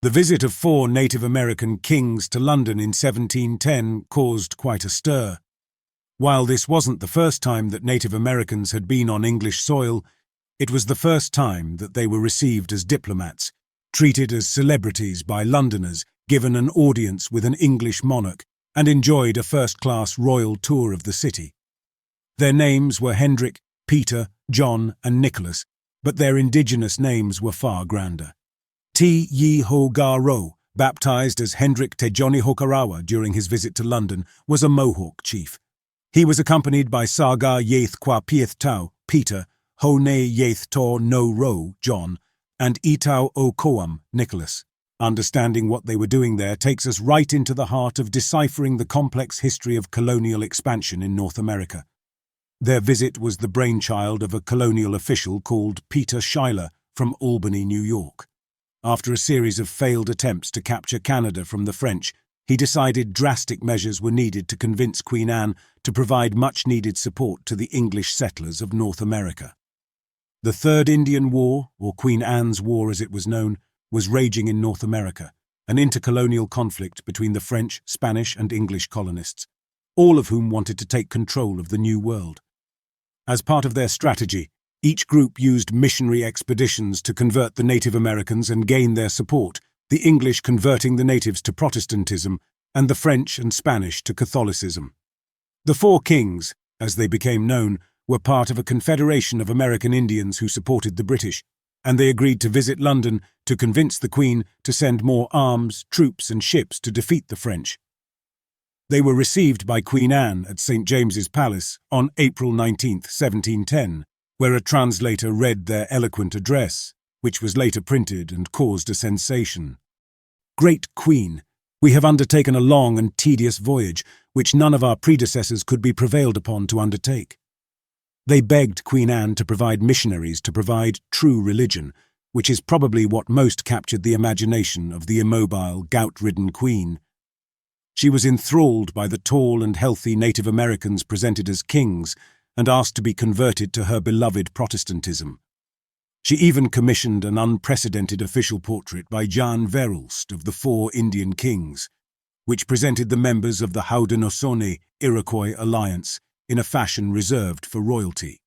The visit of 4 Native American kings to London in 1710 caused quite a stir. While this wasn't the first time that Native Americans had been on English soil, it was the first time that they were received as diplomats, treated as celebrities by Londoners, given an audience with an English monarch, and enjoyed a first-class royal tour of the city. Their names were Hendrick, Peter, John, and Nicholas, but their indigenous names were far grander. Yee Ho Ga Row, baptized as Hendrick Tejonihokarawa during his visit to London, was a Mohawk chief. He was accompanied by Saga Yeath qua Pieth Peter, Ho Ne Yeath To No Row John, and Etow Oh Koam Nicholas. Understanding what they were doing there takes us right into the heart of deciphering the complex history of colonial expansion in North America. Their visit was the brainchild of a colonial official called Pieter Schuyler from Albany, New York. After a series of failed attempts to capture Canada from the French, he decided drastic measures were needed to convince Queen Anne to provide much-needed support to the English settlers of North America. The Third Indian War, or Queen Anne's War as it was known, was raging in North America, an intercolonial conflict between the French, Spanish, and English colonists, all of whom wanted to take control of the New World. As part of their strategy, each group used missionary expeditions to convert the Native Americans and gain their support, the English converting the natives to Protestantism and the French and Spanish to Catholicism. The 4 kings, as they became known, were part of a confederation of American Indians who supported the British, and they agreed to visit London to convince the Queen to send more arms, troops, and ships to defeat the French. They were received by Queen Anne at St. James's Palace on April 19, 1710, where a translator read their eloquent address, which was later printed and caused a sensation. "Great Queen, we have undertaken a long and tedious voyage, which none of our predecessors could be prevailed upon to undertake." They begged Queen Anne to provide missionaries to provide true religion, which is probably what most captured the imagination of the immobile, gout-ridden Queen. She was enthralled by the tall and healthy Native Americans presented as kings, and asked to be converted to her beloved Protestantism. She even commissioned an unprecedented official portrait by Jan Verhulst of the 4 Indian kings, which presented the members of the Haudenosaunee Iroquois alliance in a fashion reserved for royalty.